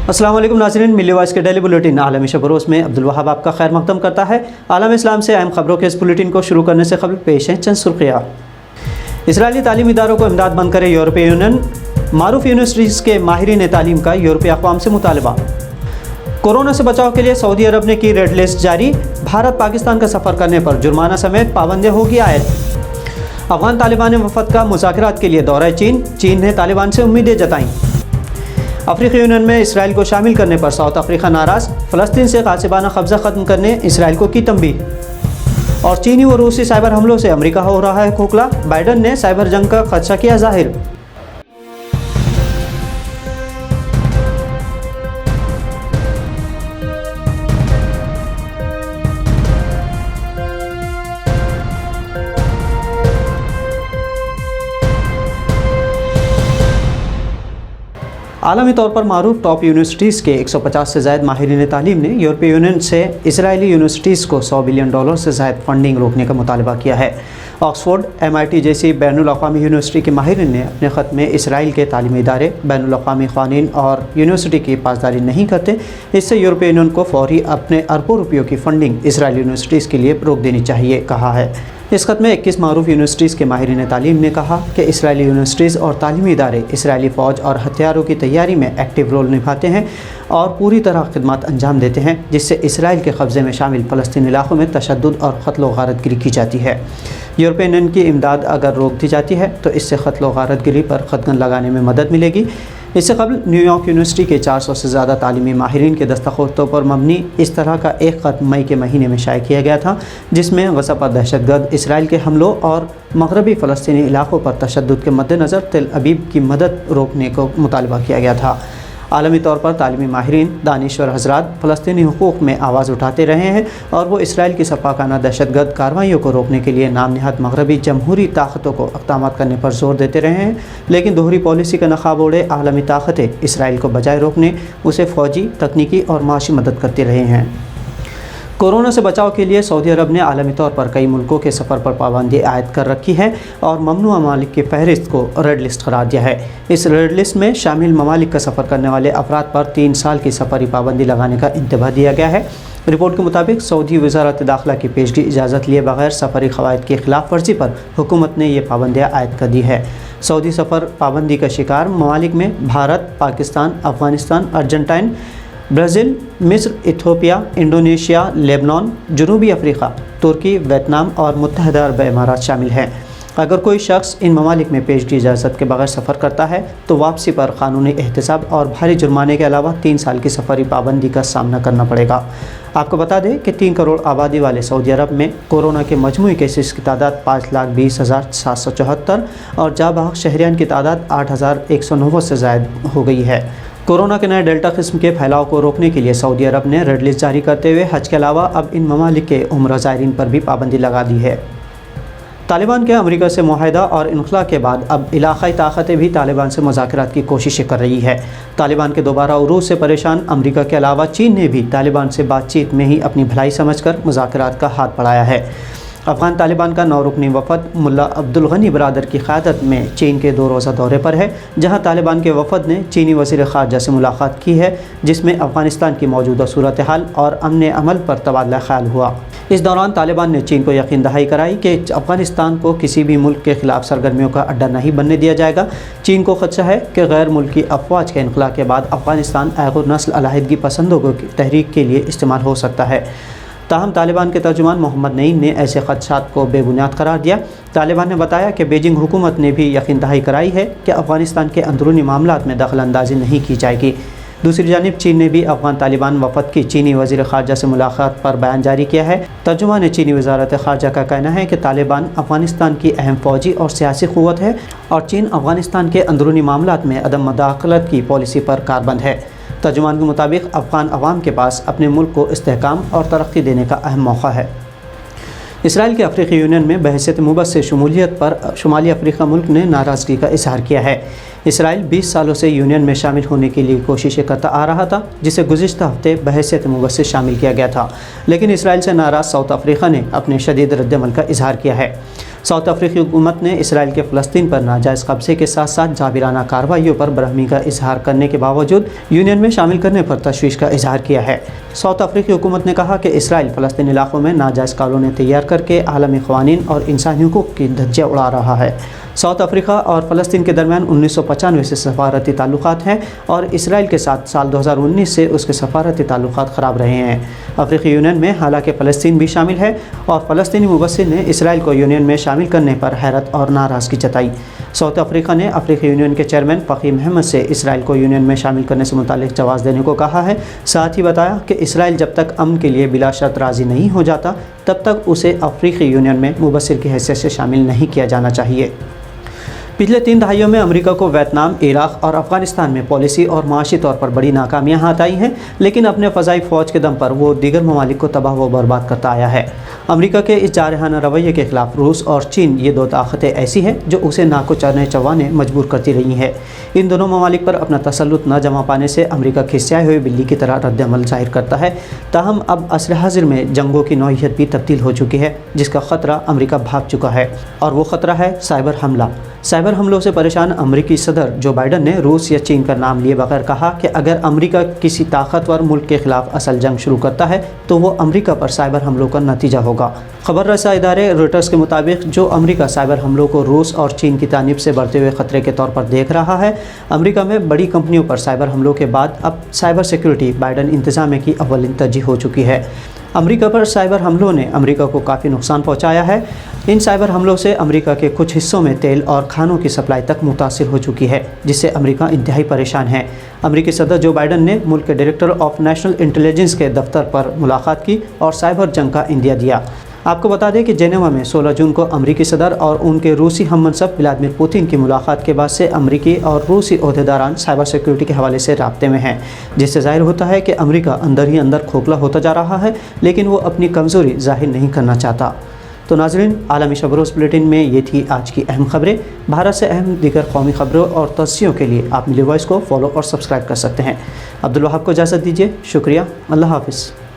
अस्सलाम वालेकुम नाज़रीन, मिली वॉइस के डेली बुलेटिन आलमी शब-ए-रोज़ में अब्दुल वहाब आपका खैर मक़दम करता है। आलम इस्लाम से अहम खबरों के इस बुलेटिन को शुरू करने से कबल पेश हैं चंद सुर्खियाँ। इजरायली तालीमी इदारों को इमदाद बंद करे यूरोपीय यूनियन, मारूफ यूनिवर्सिटीज़ के माहिरीन तालीम का यूरोपीय अक़वाम से मुतालबा। कोरोना से बचाव के लिए सऊदी अरब ने की रेड लिस्ट जारी, भारत पाकिस्तान का सफ़र करने पर जुर्माना समेत पाबंदियाँ होगी आयद। अफ़गान तालिबान वफ़द का मुज़ाकरात के लिए दौरा चीन ने तालिबान से उम्मीदें जताईं। अफ्रीकी यूनियन में इसराइल को शामिल करने पर साउथ अफ्रीका नाराज़, फ़लस्तीन से ग़ासिबाना कब्ज़ा ख़त्म करने इसराइल को की तंबीह। और चीनी व रूसी साइबर हमलों से अमेरिका हो रहा है खोखला, बाइडन ने साइबर जंग का खदशा किया ज़ाहिर। आलमी तौर पर मारूफ टॉप यूनिवर्सिटीज़ के 150 से ज़ायद माहिरीन तालीम ने यूरोपीय यूनियन से इसराइली यूनिवर्सिटीज़ को $100 बिलियन से ज़ायद फंडिंग रोकने का मुतालबा किया है। ऑक्सफोर्ड, MIT जैसी बैनुल-अक़वामी यूनिवर्सिटी के माहिरीन ने अपने ख़त में इसराइल के तालीमी इदारे बैनुल-अक़वामी क़वानीन और यूनिवर्सिटी की पासदारी नहीं करते, इससे यूरोपीय यूनियन को फ़ौरी अपने अरबों रुपयों की फ़ंडिंग इसराइली यूनिवर्सिटीज़ के लिए रोक देनी चाहिए कहा है। इस ख़त में 21 मारूफ यूनिवर्सिटीज़ के माहिरीन तालीम ने कहा कि इसराइली यूनिवर्सिटीज़ और तालीमी इदारे इसराइली फ़ौज और हथियारों की तैयारी में एक्टिव रोल निभाते हैं और पूरी तरह खिदमत अंजाम देते हैं, जिससे इसराइल के कब्ज़े में शामिल फ़लस्तीनी इलाक़ों में तशद्दुद और क़त्ल व गारतगिरी की जाती है। यूरोपीय यूनियन की इमदाद अगर रोक दी जाती है तो इससे क़त्ल व गारतगिरी पर ख़तगन लगाने में मदद मिलेगी। इससे कबल न्यूयॉर्क यूनिवर्सिटी के 400 से ज़्यादा तालीमी माहिरीन के दस्तखतों पर मबनी इस तरह का एक ख़त मई के महीने में शाया किया गया था, जिसमें गज़ा पर दहशतगर्द इसराइल के हमलों और मगरबी फ़लस्तीनी इलाक़ों पर तशद्दुद के मद्देनज़र तेल अबीब की मदद रोकने को मुतालबा किया गया था। आलमी तौर पर तालीमी माहिरीन दानिश्वर हज़रात फ़लस्तीनी हुकूक़ में आवाज़ उठाते रहे हैं और वो इसराइल की सफ़ाकाना दहशतगर्द कार्रवाइयों को रोकने के लिए नाम-निहाद मगरबी जमहूरी ताकतों को इक़दाम करने पर ज़ोर देते रहे हैं, लेकिन दोहरी पॉलिसी का नक़ाब ओढ़े आलमी ताकतें इसराइल को बजाय रोकने उसे फ़ौजी, तकनीकी और माशी मदद करते रहे हैं। कोरोना से बचाव के लिए सऊदी अरब ने आलमी तौर पर कई मुल्कों के सफ़र पर पाबंदी आयद कर रखी है और ममनूआ ममालिक की फहरिस्त को रेड लिस्ट करार दिया है। इस रेड लिस्ट में शामिल ममालिक का सफ़र करने वाले अफराद पर 3 साल की सफ़री पाबंदी लगाने का इंतबाह दिया गया है। रिपोर्ट के मुताबिक सऊदी वज़ारत दाखिला की पेशगी इजाज़त लिए बगैर सफ़री क़वायद की खिलाफ वर्जी पर हुकूमत ने ये पाबंदियाँ आयद कर दी है। सऊदी सफ़र पाबंदी का शिकार ममालिक में भारत, पाकिस्तान, अफ़गानिस्तान, अर्जेंटाइन, ब्राज़ील, मिस्र, इथियोपिया, इंडोनेशिया, लेबनान, जनूबी अफ्रीका, तुर्की, वियतनाम और मुत्तहदा अरब इमारात शामिल हैं। अगर कोई शख्स इन ममालिक में पेशगी इजाज़त के बगैर सफ़र करता है तो वापसी पर क़ानूनी एहतसाब और भारी जुर्माने के अलावा 3 साल की सफ़री पाबंदी का सामना करना पड़ेगा। आपको बता दें कि 3 करोड़ आबादी वाले सऊदी अरब में कोरोना के मजमूई केसेस की तादाद 5,20,774 और जाबाग शहरियान की तादाद 8,190 से ज़ायद हो गई है। कोरोना के नए डेल्टा किस्म के फैलाव को रोकने के लिए सऊदी अरब ने रेड लिस्ट जारी करते हुए हज के अलावा अब इन ममालिक के उम्रा ज़ायरीन पर भी पाबंदी लगा दी है। तालिबान के अमेरिका से मुआहदा और इनखला के बाद अब इलाक़ाई ताकतें भी तालिबान से मुज़ाकरात की कोशिशें कर रही है। तालिबान के दोबारा उरूज से परेशान अमेरिका के अलावा चीन ने भी तालिबान से बातचीत में ही अपनी भलाई समझकर मुज़ाकरात का हाथ बढ़ाया है। अफ़गान तालिबान का 9 रुकनी वफ़द मुल्ला अब्दुल गनी बरादर की क़यादत में चीन के 2 रोज़ा दौरे पर है, जहां तालिबान के वफ़द ने चीनी वज़ीर ख़ारजा से मुलाकात की है, जिसमें अफ़गानिस्तान की मौजूदा सूरत हाल और अमन अमल पर तबादला ख़याल हुआ। इस दौरान तालिबान ने चीन को यकीन दहाई कराई कि अफ़गानिस्तान को किसी भी मुल्क के ख़िलाफ़ सरगर्मियों का अड्डा नहीं बनने दिया जाएगा। चीन को ख़दशा है कि गैर मुल्की अफ़वाज के इनक़ला के बाद अफ़गानिस्तान आग़ुर नस्ल अलहदगी पसंदों को तहरीक के लिए इस्तेमाल हो सकता है। ताहम तालिबान के तर्जुमान मोहम्मद नईम ने ऐसे ख़दशात को बेबुनियाद करार दिया। तालिबान ने बताया कि बीजिंग हुकूमत ने भी यकीन दहाई कराई है कि अफ़गानिस्तान के अंदरूनी मामलात में दखल अंदाज़ी नहीं की जाएगी। दूसरी जानिब चीन ने भी अफ़गान तालिबान वफ़द की चीनी वज़ीर ख़ारजा से मुलाकात पर बयान जारी किया है। तर्जुमान चीनी वज़ारत ख़ारजा का कहना है कि तालिबान अफ़गानिस्तान की अहम फ़ौजी और सियासी क़ुव्वत है और चीन अफ़गानिस्तान के अंदरूनी मामलात में अदम मदाखलत की पॉलिसी पर कारबंद है। तर्जुमान के मुताबिक अफ़गान अवाम के पास अपने मुल्क को इस्तेहकाम और तरक्की देने का अहम मौका है। इसराइल के अफ्रीकी यूनियन में बहसीत मुबस्सिर शमूलियत पर शुमाली अफ्रीका मुल्क ने नाराज़गी का इजहार किया है। इसराइल 20 सालों से यूनियन में शामिल होने के लिए कोशिशें करता आ रहा था, जिसे गुज़िश्ता हफ्ते बहसीत मुबस्सिर शामिल किया गया था, लेकिन इसराइल से नाराज़ साउथ अफ्रीका ने अपने शदीद रद्दअमल का इजहार किया है। साउथ अफ्रीकी हुकूमत ने इसराइल के फ़लस्तीन पर नाजायज़ कब्ज़े के साथ साथ जाबिराना कार्रवाइयों पर बरहमी का इजहार करने के बावजूद यूनियन में शामिल करने पर तशवीश का इजहार किया है। साउथ अफ्रीकी हुकूमत ने कहा कि इसराइल फ़लस्तीनी इलाकों में नाजायज़ कॉलोनी तैयार करके आलमी क़वानीन और इंसानी हुकूक़ की धज्जियाँ उड़ा रहा है। साउथ अफ्रीका और फ़लस्तीन के दरमियान 1995 से सफ़ारती ताल्लुक़ात हैं और इसराइल के साथ साल 2019 से उसके सफ़ारती ताल्लुक़ात ख़राब रहे हैं। अफ्रीकी यूनियन में हालांकि फ़लस्तीन भी शामिल है और फ़लस्तीनी मुबस्सिर ने इसराइल को यूनियन में शामिल करने पर हैरत और नाराज़गी जताई। साउथ अफ्रीका ने अफ्रीकी यूनियन के चेयरमैन फ़कीह अहमद से इसराइल को यूनियन में शामिल करने से मुतालिक जवाब देने को कहा है। साथ ही बताया कि इसराइल जब तक अमन के लिए बिला शर्त राज़ी नहीं हो जाता तब तक उसे अफ्रीकी यूनियन में मुबस्सिर की हैसियत से शामिल नहीं किया जाना चाहिए। पिछले 3 दहाइयों में अमेरिका को वियतनाम, इराक़ और अफ़गानिस्तान में पॉलिसी और माशी तौर पर बड़ी नाकामियाँ हाथ आई हैं, लेकिन अपने फ़ज़ाई फ़ौज के दम पर वो दीगर ममालिक को तबाह व बर्बाद करता आया है। अमेरिका के इस जारहाना रवैये के ख़िलाफ़ रूस और चीन, ये 2 ताकतें ऐसी हैं जो उसे नाको चरने चवाने मजबूर करती रही हैं। इन दोनों ममालिक पर अपना तसल्लुत न जमा पाने से अमेरिका खिसियाए हुए बिल्ली की तरह रद्द-ए-अमल ज़ाहिर करता है। ताहम अब असर हाजिर में जंगों की नौइयत भी तब्दील हो चुकी है, जिसका ख़तरा अमेरिका भाग चुका है, और वो ख़तरा है साइबर हमला। साइबर हमलों से परेशान अमरीकी सदर जो बाइडन ने रूस या चीन का नाम लिए बगैर कहा कि अगर अमेरिका किसी ताकतवर मुल्क के ख़िलाफ़ असल जंग शुरू करता है तो वो अमेरिका पर साइबर हमलों का नतीजा होगा। खबर रसा इदारे रॉयटर्स के मुताबिक जो अमेरिका साइबर हमलों को रूस और चीन की जानिब से बढ़ते हुए ख़तरे के तौर पर देख रहा है, अमेरिका में बड़ी कंपनियों पर साइबर हमलों के बाद अब साइबर सिक्योरिटी बाइडन इंतज़ामिया की अव्वलिन तरजीह हो चुकी है। अमेरिका पर साइबर हमलों ने अमेरिका को काफ़ी नुकसान पहुंचाया है। इन साइबर हमलों से अमेरिका के कुछ हिस्सों में तेल और खानों की सप्लाई तक मुतासिर हो चुकी है, जिससे अमेरिका इंतहाई परेशान है। अमेरिकी सदर जो बाइडन ने मुल्क के डायरेक्टर ऑफ नेशनल इंटेलिजेंस के दफ्तर पर मुलाकात की और साइबर जंग का इंदिया दिया। आपको बता दें कि जेनेवा में 16 जून को अमेरिकी सदर और उनके रूसी हममनसब व्लादिमीर पुतिन की मुलाकात के बाद से अमेरिकी और रूसी ओहदेदारान साइबर सिक्योरिटी के हवाले से राब्ते में हैं, जिससे ज़ाहिर होता है कि अमेरिका अंदर ही अंदर खोखला होता जा रहा है, लेकिन वो अपनी कमज़ोरी ज़ाहिर नहीं करना चाहता। तो नाज़रीन, आलमी शब-रोज़ बुलेटिन में ये थी आज की अहम खबरें। भारत से अहम दीगर कौमी खबरों और तस्सियों के लिए आप मिली वॉइस को फॉलो और सब्सक्राइब कर सकते हैं। अब्दुल वहाब को इजाज़त दीजिए। शुक्रिया। अल्लाह हाफ़िज़।